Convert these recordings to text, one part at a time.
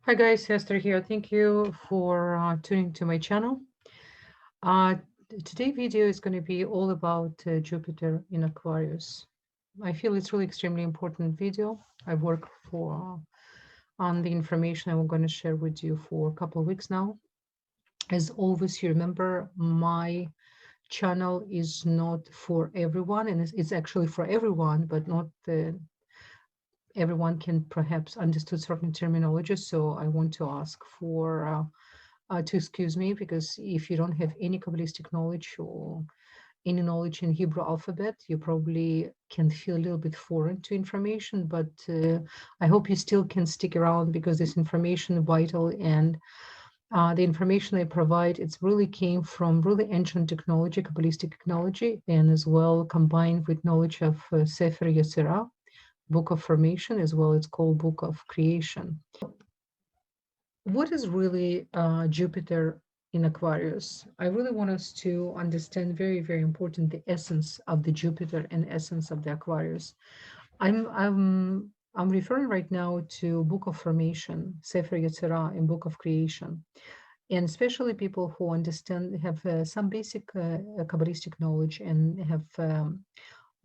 Hi guys, Esther here. Thank you for tuning to my channel. Uh, Today video is going to be all about Jupiter in Aquarius. I feel it's really extremely important video. I work for on the information I'm going to share with you for a couple of weeks now. As always, you remember my channel is not for everyone, and it's actually for everyone, but not everyone can perhaps understood certain terminology. So I want to ask for to excuse me, because if you don't have any Kabbalistic knowledge or any knowledge in Hebrew alphabet, you probably can feel a little bit foreign to information, but I hope you still can stick around because this information is vital, and the information I provide, it's really came from really ancient technology, Kabbalistic technology, and as well combined with knowledge of Sefer Yezirah, Book of Formation, as well it's called Book of Creation. What is really Jupiter in Aquarius? I really want us to understand very, very important the essence of the Jupiter and essence of the Aquarius. I'm referring right now to Book of Formation, Sefer Yetzirah, and Book of Creation, and especially people who understand have some basic Kabbalistic knowledge and have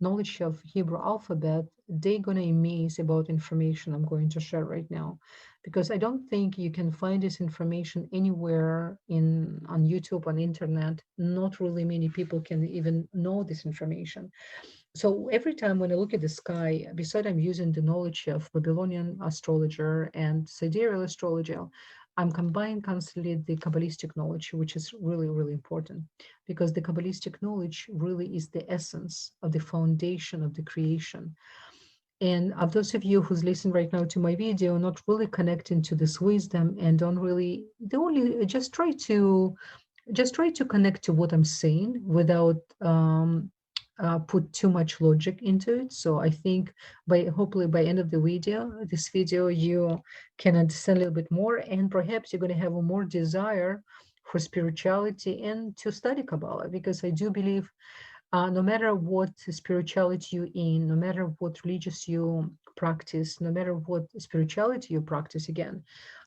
knowledge of Hebrew alphabet, they're going to amaze about information I'm going to share right now, because I don't think you can find this information anywhere on YouTube, on internet. Not really many people can even know this information. So every time when I look at the sky, besides I'm using the knowledge of Babylonian astrologer and sidereal astrology, I'm combining constantly the Kabbalistic knowledge, which is really, really important, because the Kabbalistic knowledge really is the essence of the foundation of the creation. And of those of you who's listening right now to my video, not really connecting to this wisdom and don't really just try to connect to what I'm saying without put too much logic into it. So I think hopefully by end of this video, you can understand a little bit more, and perhaps you're going to have a more desire for spirituality and to study Kabbalah, because I do believe no matter what spirituality you're in, no matter what religious you practice, no matter what spirituality you practice, again,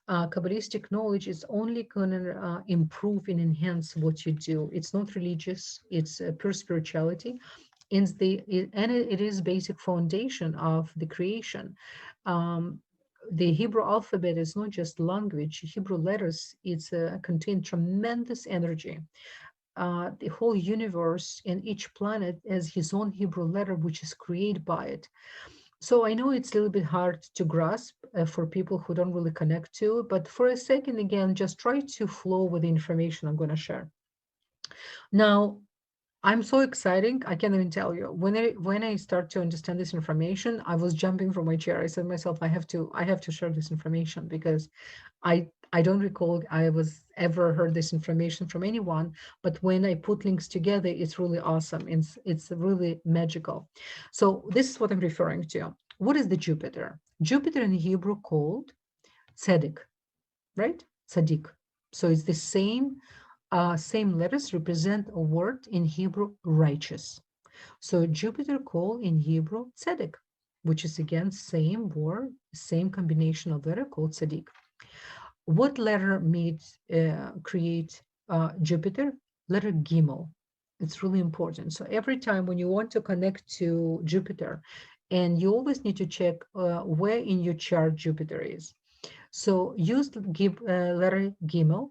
Kabbalistic knowledge is only going to improve and enhance what you do. It's not religious, it's pure spirituality. It is basic foundation of the creation. Um, the Hebrew alphabet is not just language. Hebrew letters, contain tremendous energy. The whole universe and each planet has his own Hebrew letter, which is created by it. So I know it's a little bit hard to grasp for people who don't really connect to it, but for a second, again, just try to flow with the information I'm going to share. Now, I'm so exciting. I can't even tell you. When I start to understand this information, I was jumping from my chair. I said to myself, I have to share this information, because I don't recall I was ever heard this information from anyone. But when I put links together, it's really awesome. It's really magical. So this is what I'm referring to. What is the Jupiter? Jupiter in Hebrew called Tzedek, right? Tzaddik. So it's the same letters represent a word in Hebrew, righteous. So Jupiter called in Hebrew tzedek, which is again same word, same combination of letter called tzaddik. What letter create Jupiter? Letter Gimel. It's really important. So every time when you want to connect to Jupiter, and you always need to check where in your chart Jupiter is. So use letter Gimel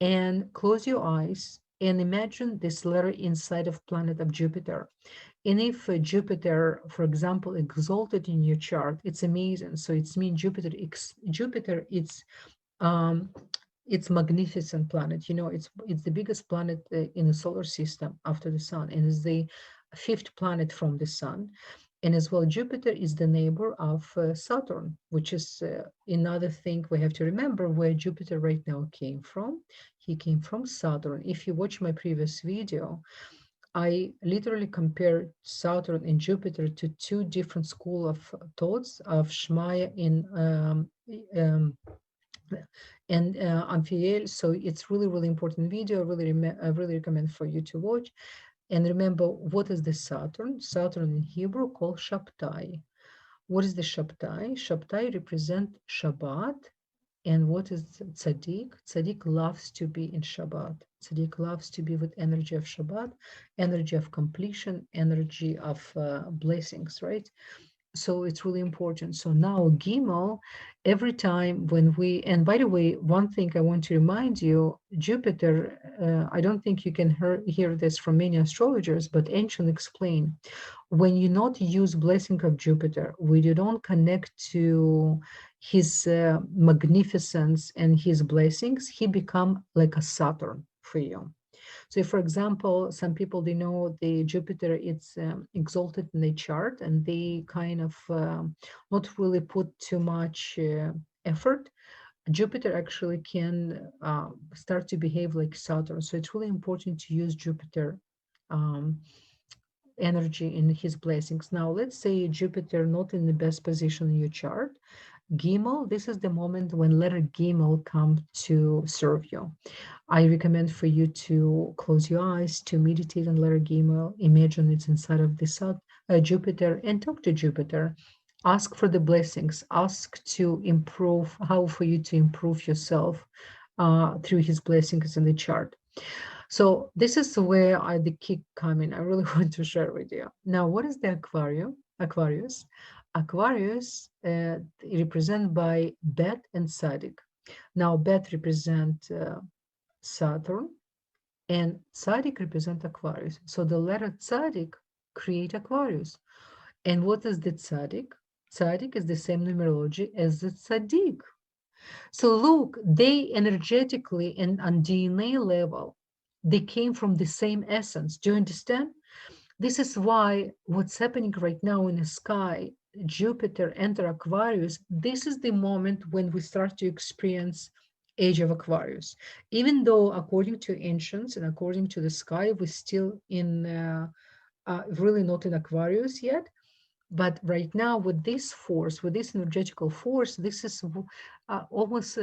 and close your eyes and imagine this letter inside of planet of Jupiter. And if Jupiter, for example, exalted in your chart, it's amazing. So it's mean Jupiter, um, it's magnificent planet. You know, it's the biggest planet in the solar system after the sun, and is the fifth planet from the sun. And as well, Jupiter is the neighbor of Saturn, which is another thing we have to remember where Jupiter right now came from. He came from Saturn. If you watch my previous video, I literally compared Saturn and Jupiter to two different school of thoughts of Shmaya um, and Amphiel. So it's really, really important video. I really recommend for you to watch. And remember, what is the Saturn? Saturn in Hebrew called Shabtai. What is the Shabtai? Shabtai represent Shabbat And what is tzaddik? Tzaddik loves to be in Shabbat. Tzaddik loves to be with energy of Shabbat, energy of completion, energy of blessings, right? So it's really important. So now Gimel, every time when we, and by the way, one thing I want to remind you, Jupiter, I don't think you can hear this from many astrologers, but ancient explain, when you not use blessing of Jupiter, when you don't connect to his magnificence and his blessings, he become like a Saturn for you. So, for example, some people they know the Jupiter it's exalted in the chart, and they kind of not really put too much effort. Jupiter actually can start to behave like Saturn. So it's really important to use Jupiter um, energy in his blessings. Now, let's say Jupiter not in the best position in your chart. Gimel, this is the moment when letter Gimel come to serve you. I recommend for you to close your eyes, to meditate on letter Gimel, imagine it's inside of the sun, Jupiter, and talk to Jupiter. Ask for the blessings. Ask to improve, how for you to improve yourself through his blessings in the chart. So this is where the kick come in. I really want to share with you. Now, what is the Aquarius? Aquarius. Aquarius represented by Bet and Sadik. Now, Bet represent Saturn, and Tzaddik represent Aquarius. So the letter Tzaddik create Aquarius. And what is the Tzaddik? Tzaddik is the same numerology as the Tzaddik. So look, they energetically and on DNA level, they came from the same essence. Do you understand? This is why what's happening right now in the sky, Jupiter enter Aquarius, this is the moment when we start to experience age of Aquarius. Even though according to ancients and according to the sky, we're still in really not in Aquarius yet. But right now, with this force, with this energetical force, this is almost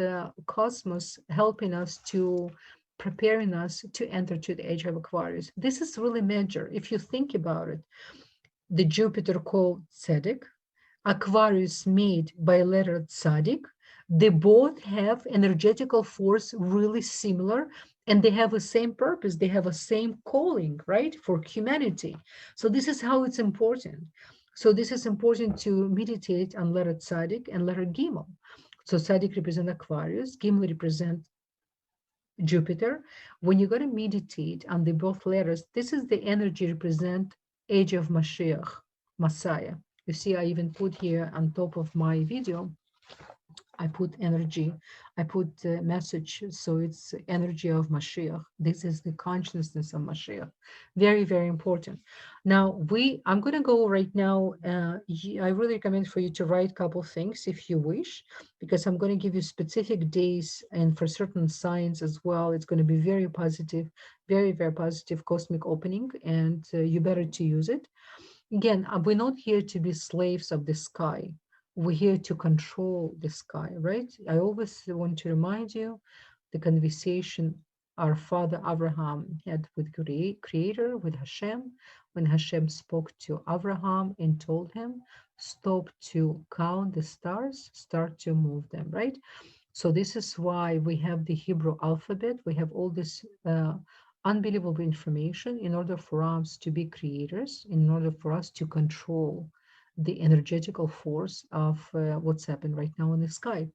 cosmos helping us to preparing us to enter to the age of Aquarius. This is really major. If you think about it, the Jupiter called Tzedek, Aquarius made by letter Tzadik, they both have energetical force really similar, and they have the same purpose. They have a same calling, right, for humanity. So this is how it's important. So this is important to meditate on letter Tzadik and letter Gimel. So Tzadik represent Aquarius, Gimel represent Jupiter. When you're going to meditate on the both letters, this is the energy represent age of Mashiach, Messiah. You see, I even put here on top of my video, I put energy, I put message. So it's energy of Mashiach. This is the consciousness of Mashiach. Very, very important. Now I'm going to go right now. I really recommend for you to write a couple things if you wish, because I'm going to give you specific days, and for certain signs as well. It's going to be very positive, very, very positive cosmic opening, and you better to use it. Again, we're not here to be slaves of the sky. We're here to control the sky, right? I always want to remind you the conversation our father Abraham had with Creator, with Hashem, when Hashem spoke to Abraham and told him, stop to count the stars, start to move them, right? So this is why we have the Hebrew alphabet. We have all this unbelievable information in order for us to be creators, in order for us to control the energetical force of what's happened right now in the sky.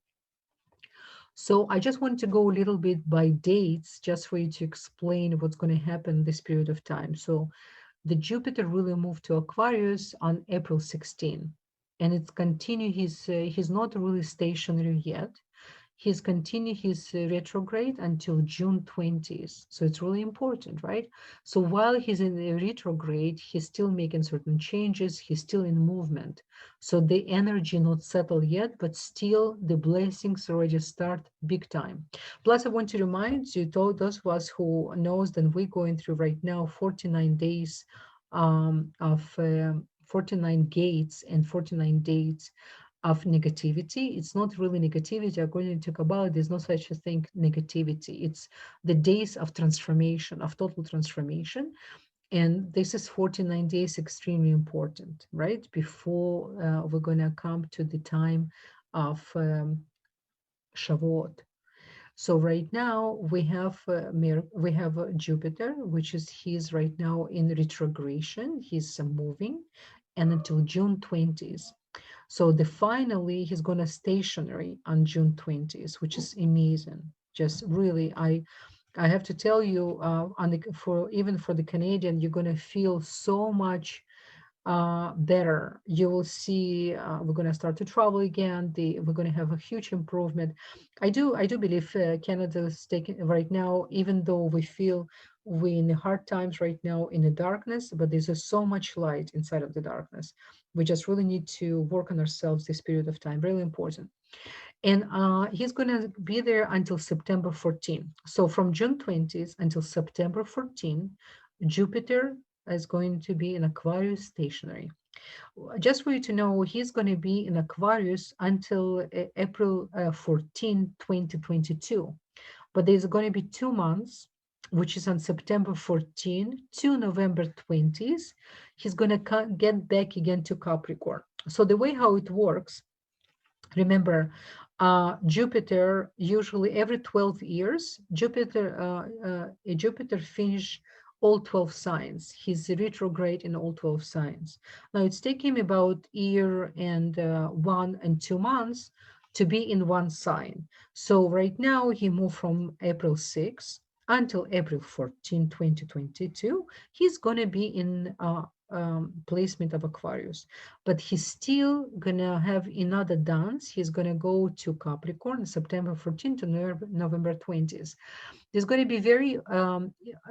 So I just want to go a little bit by dates, just for you to explain what's going to happen this period of time. So the Jupiter really moved to Aquarius on April 16, and it's continued. He's not really stationary yet. He's continued his retrograde until June 20th. So it's really important, right? So while he's in the retrograde, he's still making certain changes. He's still in movement. So the energy not settled yet, but still the blessings already start big time. Plus, I want to remind you, those of us who knows that we're going through right now 49 days of 49 gates and 49 days of negativity. It's not really negativity. According to Kabbalah, there's no such a thing, negativity. It's the days of transformation, of total transformation. And this is 49 days, extremely important, right? Before we're going to come to the time of Shavuot. So right now we have Jupiter, which is he's right now in retrogression. He's moving, and until June 20th. So the finally he's gonna stationary on June 20th, which is amazing. Just really, I have to tell you, for even for the Canadian, you're gonna feel so much better. You will see we're going to start to travel again. We're going to have a huge improvement. I do believe Canada is taking right now, even though we feel we in the hard times right now in the darkness, but there's so much light inside of the darkness. We just really need to work on ourselves this period of time. Really important. And he's going to be there until September 14. So from June 20th until September 14, Jupiter is going to be in Aquarius stationary. Just for you to know, he's going to be in Aquarius until April 14, 2022. But there's going to be 2 months, which is on September 14 to November 20th. He's going to get back again to Capricorn. So the way how it works, remember, Jupiter usually every 12 years, Jupiter finish all 12 signs. He's retrograde in all 12 signs. Now it's taking him about year and 1 and 2 months to be in one sign. So right now he moved from April 6th until April 14, 2022. He's going to be in placement of Aquarius, but he's still gonna have another dance. He's gonna go to Capricorn September 14th to November 20th. There's going to be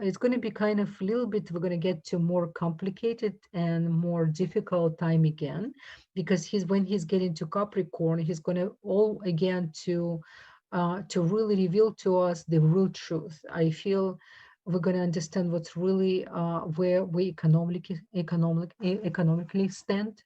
it's going to be kind of a little bit, we're going to get to more complicated and more difficult time again, because when he's getting to Capricorn, he's going to all again to really reveal to us the real truth. I feel we're going to understand what's really where we economically stand,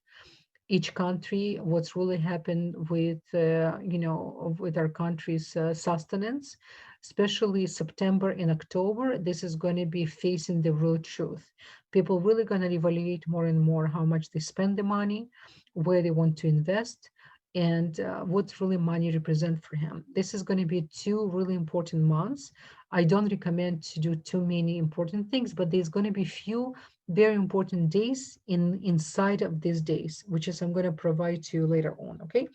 each country, what's really happened with with our country's sustenance, especially September and October. This is going to be facing the real truth. People really going to evaluate more and more how much they spend the money, where they want to invest, and what really money represent for him. This is going to be 2 really important months. I don't recommend to do too many important things, but there's going to be few very important days inside of these days, which is I'm going to provide to you later on. Okay,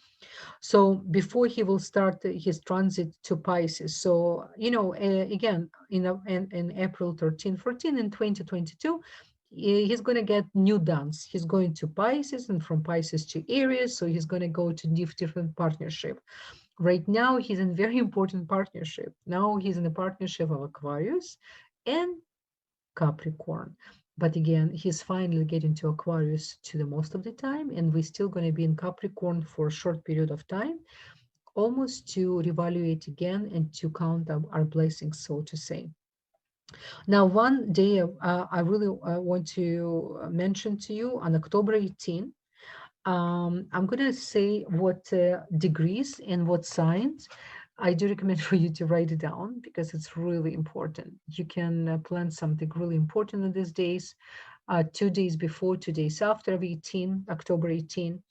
so before he will start his transit to Pisces. So again, in April 13, 14 in 2022, he's going to get new dance. He's going to Pisces, and from Pisces to Aries, so he's going to go to different partnership. Right now he's in very important partnership. Now he's in a partnership of Aquarius and Capricorn. But again, he's finally getting to Aquarius to the most of the time, and we're still going to be in Capricorn for a short period of time, almost to reevaluate again and to count our blessings, so to say. Now, one day I really want to mention to you on October 18. I'm going to say what degrees and what signs. I do recommend for you to write it down because it's really important. You can plan something really important in these days, 2 days before, 2 days after of 18, October 18.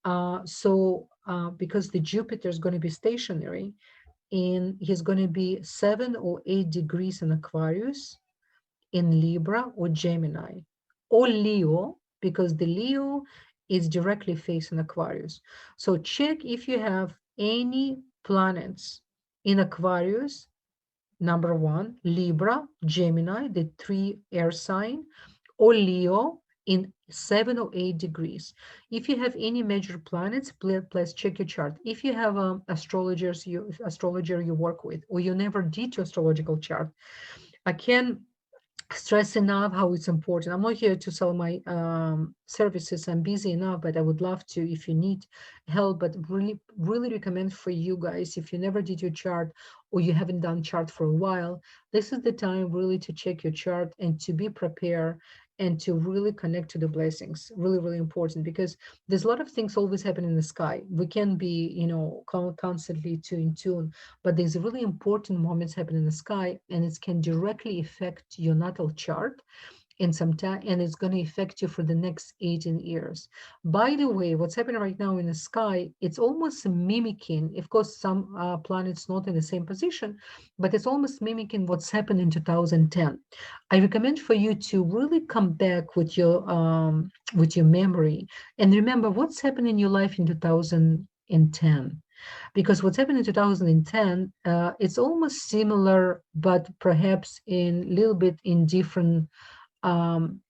Because the Jupiter is going to be stationary, and he's going to be 7 or 8 degrees in Aquarius, in Libra or Gemini, or Leo, because the Leo is directly facing Aquarius. So check if you have any planets in Aquarius, number 1, Libra, Gemini, the 3 air sign, or Leo in 7 or 8 degrees. If you have any major planets, please check your chart. If you have astrologer you work with, or you never did your astrological chart, I can stress enough how it's important. I'm not here to sell my services. I'm busy enough, but I would love to if you need help. But really, really recommend for you guys, if you never did your chart or you haven't done chart for a while, this is the time really to check your chart and to be prepared and to really connect to the blessings. Really, really important, because there's a lot of things always happen in the sky. We can be, constantly in tune, but there's really important moments happen in the sky, and it can directly affect your natal chart. in some time, and it's going to affect you for the next 18 years. By the way, what's happening right now in the sky, it's almost mimicking, of course, some planets not in the same position, but it's almost mimicking what's happened in 2010. I recommend for you to really come back with your memory and remember what's happened in your life in 2010, because what's happened in 2010, it's almost similar, but perhaps in a little bit um,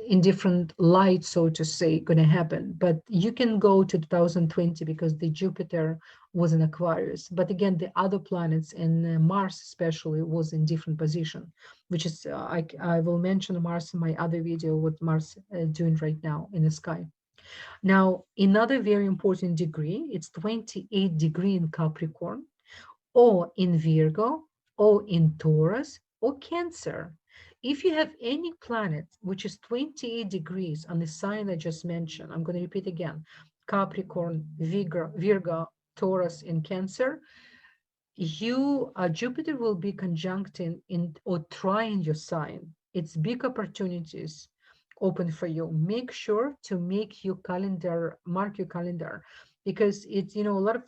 in different light, so to say, going to happen. But you can go to 2020 because the Jupiter was in Aquarius. But again, the other planets and Mars especially was in different position, which is, I will mention Mars in my other video, what Mars doing right now in the sky. Now, another very important degree, it's 28 degree in Capricorn, or in Virgo, or in Taurus, or Cancer. If you have any planet which is 28 degrees on the sign I just mentioned, I'm going to repeat again, Capricorn, Virgo, Taurus, and Cancer, Jupiter will be conjuncting in or trying your sign. It's big opportunities open for you. Make sure to make your calendar, mark your calendar, because it's, a lot of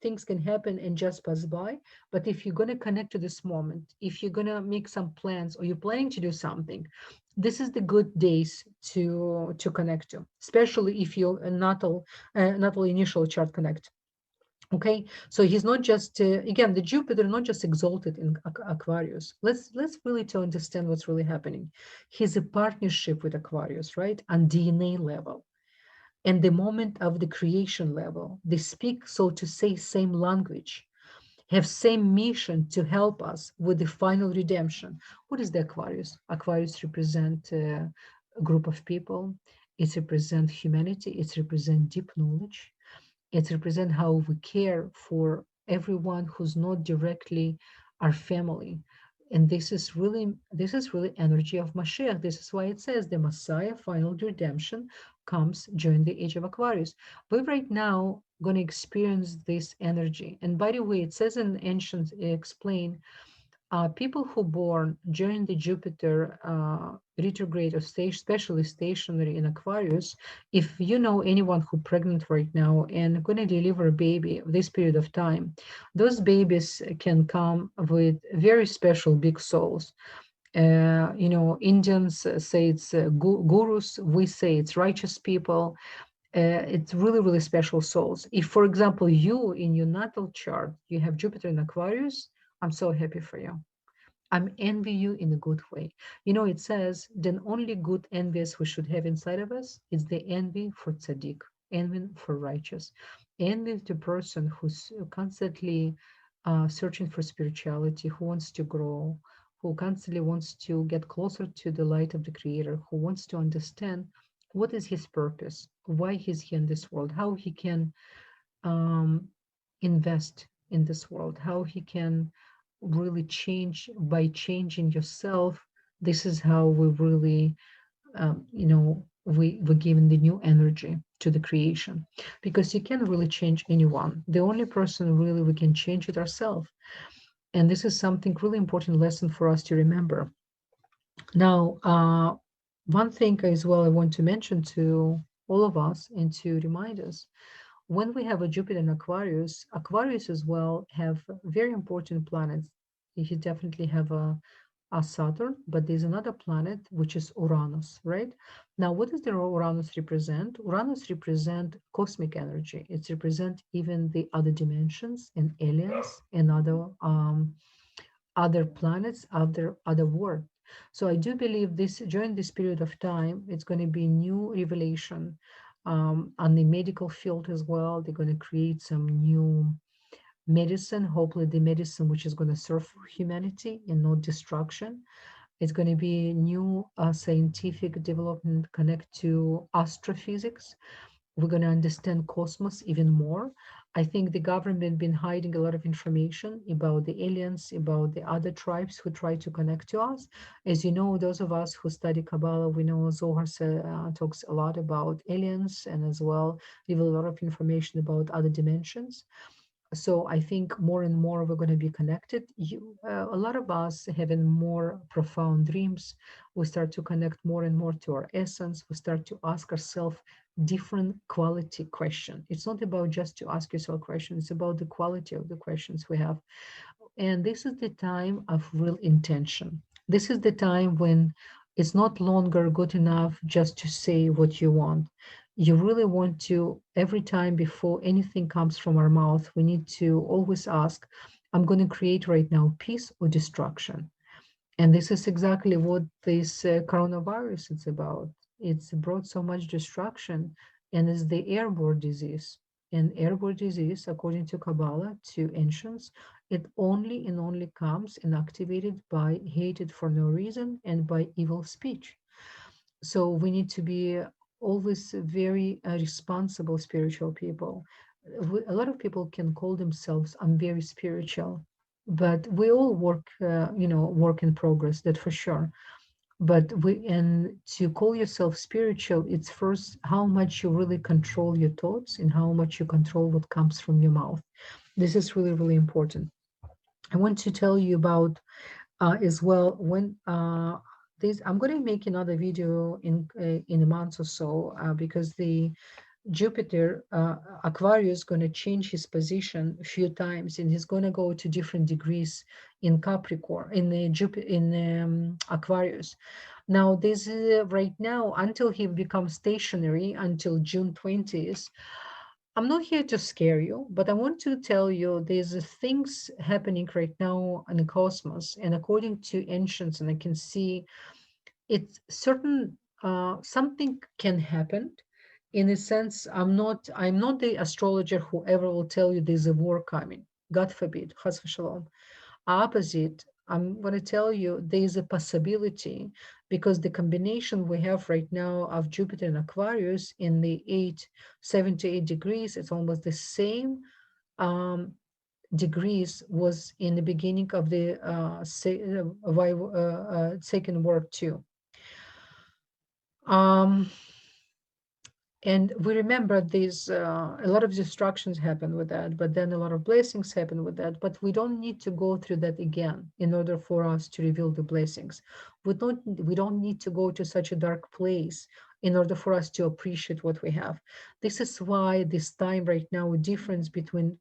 things can happen and just pass by. But if you're going to connect to this moment, if you're going to make some plans or you're planning to do something, this is the good days to connect to, especially if your natal initial chart connect. Okay, so he's not just again, the Jupiter not just exalted in Aquarius. Let's really to understand what's really happening. He's a partnership with Aquarius, right, on DNA level, and the moment of the creation level. They speak, so to say, same language, have same mission to help us with the final redemption. What is the Aquarius? Aquarius represent a group of people. It represents humanity. It represents deep knowledge. It represents how we care for everyone who's not directly our family. And this is really energy of Mashiach. This is why it says the Messiah final redemption comes during the age of Aquarius. We're right now going to experience this energy. And by the way, it says in ancient explain people who born during the Jupiter retrograde or stage, especially stationary in Aquarius, if you know anyone who pregnant right now and going to deliver a baby this period of time, those babies can come with very special big souls. Indians say it's gurus, we say it's righteous people. It's really, really special souls. If, for example, you in your natal chart, you have Jupiter in Aquarius, I'm so happy for you. I'm envy you in a good way. It says, then only good envious we should have inside of us is the envy for tzaddik, envy for righteous, envy the person who's constantly searching for spirituality, who wants to grow, who constantly wants to get closer to the light of the Creator, who wants to understand what is his purpose, why he's here in this world, how he can um, invest in this world, how he can really change by changing yourself. This is how we really, we're giving the new energy to the creation, because you can't really change anyone. The only person really we can change it ourselves. And this is something really important lesson for us to remember. Now, one thing as well I want to mention to all of us and to remind us, when we have a Jupiter in Aquarius, Aquarius as well have very important planets. You definitely have a Saturn, but there's another planet which is Uranus, right? Now, what does the Uranus represent? Uranus represent cosmic energy. It represents even the other dimensions and aliens and other planets, other world. So I do believe this during this period of time, it's going to be new revelation on the medical field as well. They're going to create some new medicine, hopefully the medicine which is going to serve humanity and not destruction. It's going to be new scientific development connect to astrophysics. We're going to understand cosmos even more. I think the government been hiding a lot of information about the aliens, about the other tribes who try to connect to us. As you know, those of us who study Kabbalah, we know Zohar talks a lot about aliens and as well give a lot of information about other dimensions. So I think more and more we're going to be connected. A lot of us having more profound dreams. We start to connect more and more to our essence. We start to ask ourselves different quality question. It's not about just to ask yourself questions. It's about the quality of the questions we have. And this is the time of real intention. This is the time when it's not longer good enough just to say what you want. You really want to, every time before anything comes from our mouth, we need to always ask, I'm going to create right now peace or destruction. And this is exactly what this coronavirus is about. It's brought so much destruction, and it's the airborne disease. And airborne disease, according to Kabbalah, to ancients, it only and only comes and activated by hated for no reason and by evil speech. So we need to be always very responsible spiritual people. A lot of people can call themselves, I'm very spiritual, but we all work, work in progress, that for sure. But and to call yourself spiritual, it's first how much you really control your thoughts and how much you control what comes from your mouth. This is really, really important. I want to tell you about as well when this I'm going to make another video in a month or so because the Jupiter Aquarius is going to change his position a few times, and he's going to go to different degrees in Capricorn, in the Jupiter, in Aquarius. Now, this right now until he becomes stationary until June 20th. I'm not here to scare you, but I want to tell you there's things happening right now in the cosmos, and according to ancients, and I can see it's certain something can happen. In a sense, I'm not the astrologer who ever will tell you there's a war coming. God forbid, chas v'shalom. Opposite, I'm going to tell you there's a possibility because the combination we have right now of Jupiter and Aquarius in the 7 to 8 degrees, it's almost the same um, degrees was in the beginning of the Second World too. And we remember these, a lot of destructions happen with that, but then a lot of blessings happen with that. But we don't need to go through that again in order for us to reveal the blessings. We don't need to go to such a dark place in order for us to appreciate what we have. This is why this time right now, a difference between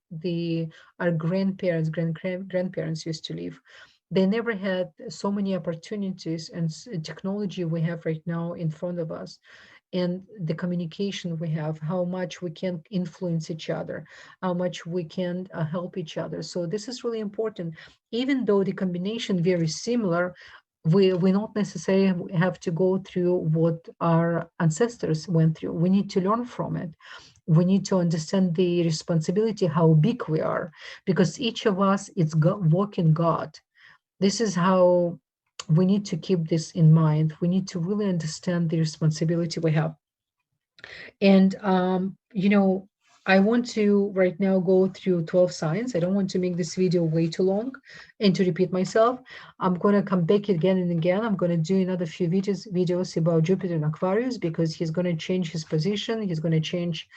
our grandparents, grandparents used to live. They never had so many opportunities and technology we have right now in front of us, and the communication we have, how much we can influence each other, how much we can help each other. So this is really important. Even though the combination very similar, we not necessarily have to go through what our ancestors went through. We need to learn from it. We need to understand the responsibility, how big we are, because each of us is walking God. This is how we need to keep this in mind. We need to really understand the responsibility we have. And, I want to right now go through 12 signs. I don't want to make this video way too long and to repeat myself. I'm going to come back again and again. I'm going to do another few videos about Jupiter and Aquarius because he's going to change his position. He's going to change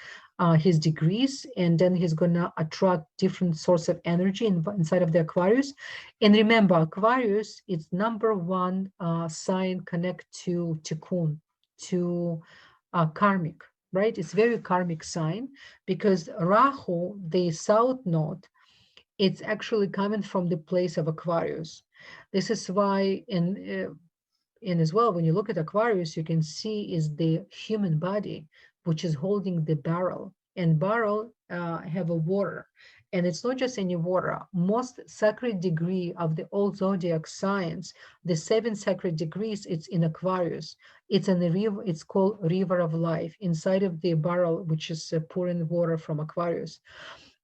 his degrees, and then he's going to attract different source of energy inside of the Aquarius. And remember, Aquarius is number one sign connect to Tikkun, to karmic, right? It's very karmic sign because Rahu, the south node, it's actually coming from the place of Aquarius. This is why in as well, when you look at Aquarius, you can see is the human body, which is holding the barrel, and barrel have a water. And it's not just any water. Most sacred degree of the all zodiac signs, the 7 sacred degrees, it's in Aquarius. It's in the river. It's called River of Life inside of the barrel, which is pouring water from Aquarius.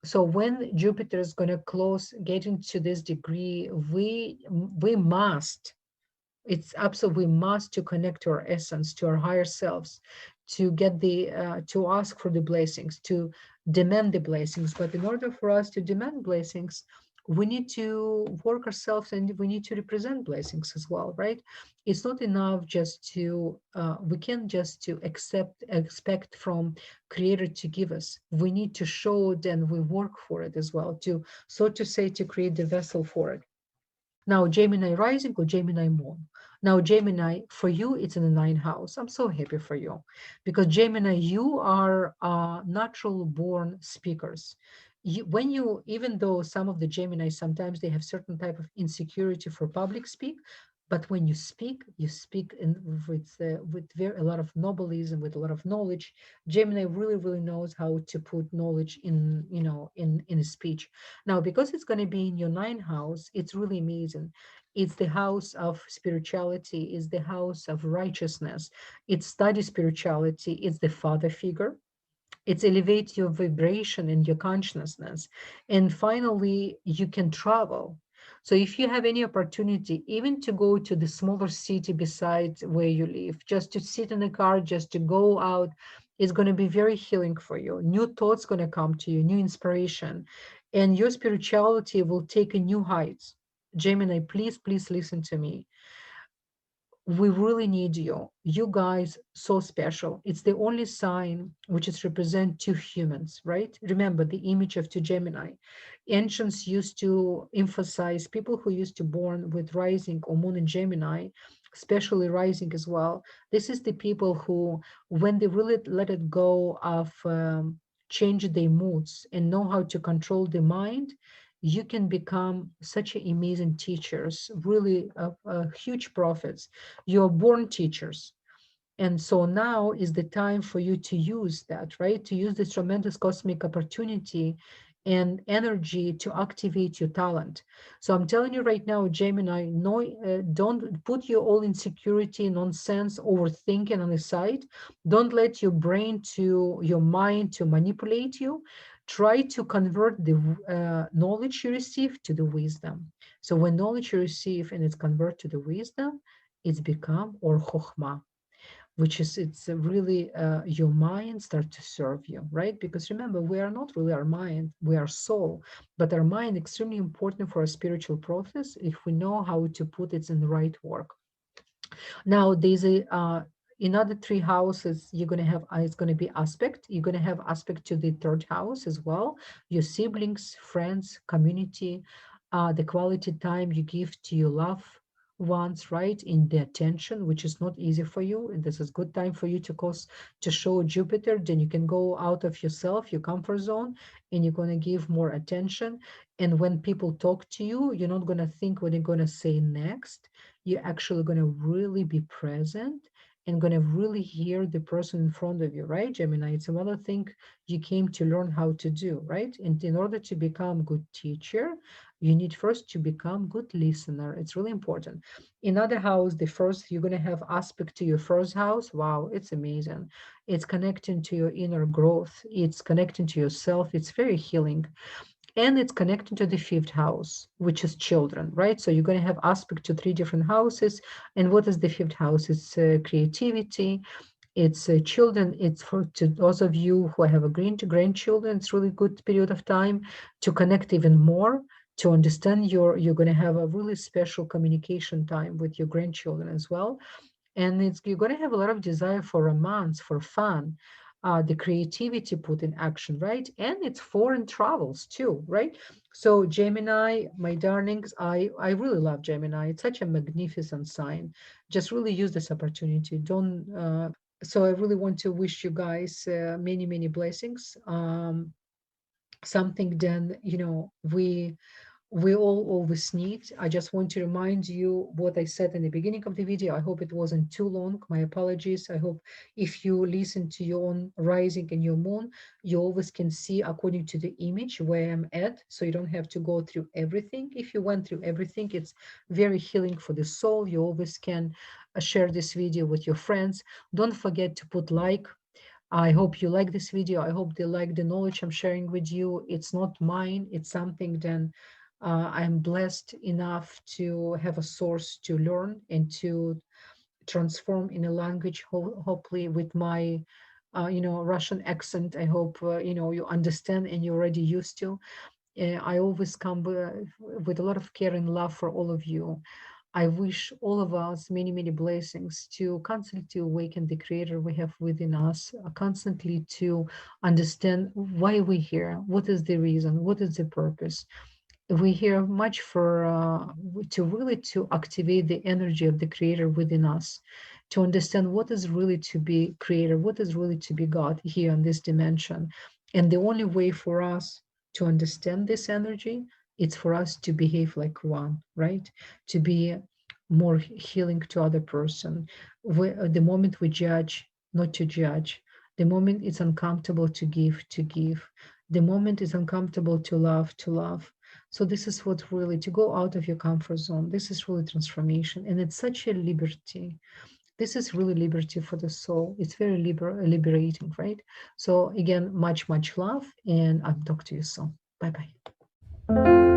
So when Jupiter is going to get into this degree, we must. It's absolutely we must to connect to our essence, to our higher selves, to get to ask for the blessings, to demand the blessings. But in order for us to demand blessings, we need to work ourselves and we need to represent blessings as well, right? It's not enough just to we can't just to expect from creator to give us. We need to show it and we work for it as well, to so to say, to create the vessel for it. Now, Gemini rising or Gemini moon. Now, Gemini, for you, it's in the ninth house. I'm so happy for you because Gemini, you are natural born speakers. When you, even though some of the Gemini, sometimes they have certain type of insecurity for public speak, but when you speak in, with very a lot of nobelism, with a lot of knowledge. Gemini really, really knows how to put knowledge in, in a speech. Now, because it's going to be in your ninth house, it's really amazing. It's the house of spirituality, it's the house of righteousness. It studies spirituality, it's the father figure. It's elevate your vibration and your consciousness. And finally, you can travel. So if you have any opportunity, even to go to the smaller city beside where you live, just to sit in a car, just to go out, it's going to be very healing for you. New thoughts going to come to you, new inspiration, and your spirituality will take a new heights. Gemini, please, please listen to me. We really need you. You guys so special. It's the only sign which is represent two humans, right? Remember the image of two Gemini. Ancients used to emphasize people who used to born with rising or moon in Gemini, especially rising as well. This is the people who, when they really let it go of change their moods and know how to control the mind, you can become such amazing teachers, really huge prophets. You're born teachers. And so now is the time for you to use that, right? To use this tremendous cosmic opportunity and energy to activate your talent. So I'm telling you right now, Gemini, no, don't put your all insecurity, nonsense, overthinking on the side. Don't let your brain to your mind to manipulate you. Try to convert the knowledge you receive to the wisdom. So when knowledge you receive and it's converted to the wisdom, it's become or chokhmah, which is it's really your mind start to serve you, right? Because remember, we are not really our mind, we are soul, but our mind extremely important for a spiritual process if we know how to put it in the right work. Now there's a in other three houses you're going to have it's going to be aspect, you're going to have aspect to the third house as well, your siblings, friends, community, the quality time you give to your love ones, right, in the attention, which is not easy for you, and this is good time for you to cause to show Jupiter. Then you can go out of yourself, your comfort zone, and you're going to give more attention. And when people talk to you, you're not going to think what you're going to say next. You're actually going to really be present and going to really hear the person in front of you, right, Gemini? It's another thing you came to learn how to do, right? And in order to become good teacher, you need first to become good listener. It's really important. In other house, the first, you're going to have aspect to your first house. Wow, it's amazing. It's connecting to your inner growth. It's connecting to yourself. It's very healing, and it's connected to the fifth house, which is children, right? So you're going to have aspect to three different houses. And what is the fifth house? It's creativity, it's children. It's for to those of you who have a grandchildren. It's really good period of time to connect even more, to understand you're going to have a really special communication time with your grandchildren as well. And it's you're going to have a lot of desire for romance, for fun, the creativity put in action, right? And it's foreign travels too, right? So Gemini, my darlings, I really love Gemini. It's such a magnificent sign. Just really use this opportunity. Don't so I really want to wish you guys many, many blessings. Something then, we all always need. I just want to remind you what I said in the beginning of the video. I hope it wasn't too long. My apologies. I hope if you listen to your own rising and your moon, you always can see according to the image where I'm at. So you don't have to go through everything. If you went through everything, it's very healing for the soul. You always can share this video with your friends. Don't forget to put like. I hope you like this video. I hope they like the knowledge I'm sharing with you. It's not mine. It's something then I'm blessed enough to have a source to learn and to transform in a language, hopefully with my, Russian accent. I hope, you understand and you're already used to. I always come with a lot of care and love for all of you. I wish all of us many, many blessings to constantly awaken the creator we have within us, constantly to understand why we're here, what is the reason, what is the purpose. We hear much for to really to activate the energy of the creator within us, to understand what is really to be creator, what is really to be God here in this dimension. And the only way for us to understand this energy, it's for us to behave like one, right? To be more healing to other person. The moment we judge, not to judge. The moment it's uncomfortable to give, to give. The moment it's uncomfortable to love, to love. So this is what really to go out of your comfort zone. This is really transformation, and it's such a liberty. This is really liberty for the soul. It's very liberating, right? So again, much love, and I'll talk to you soon. Bye bye.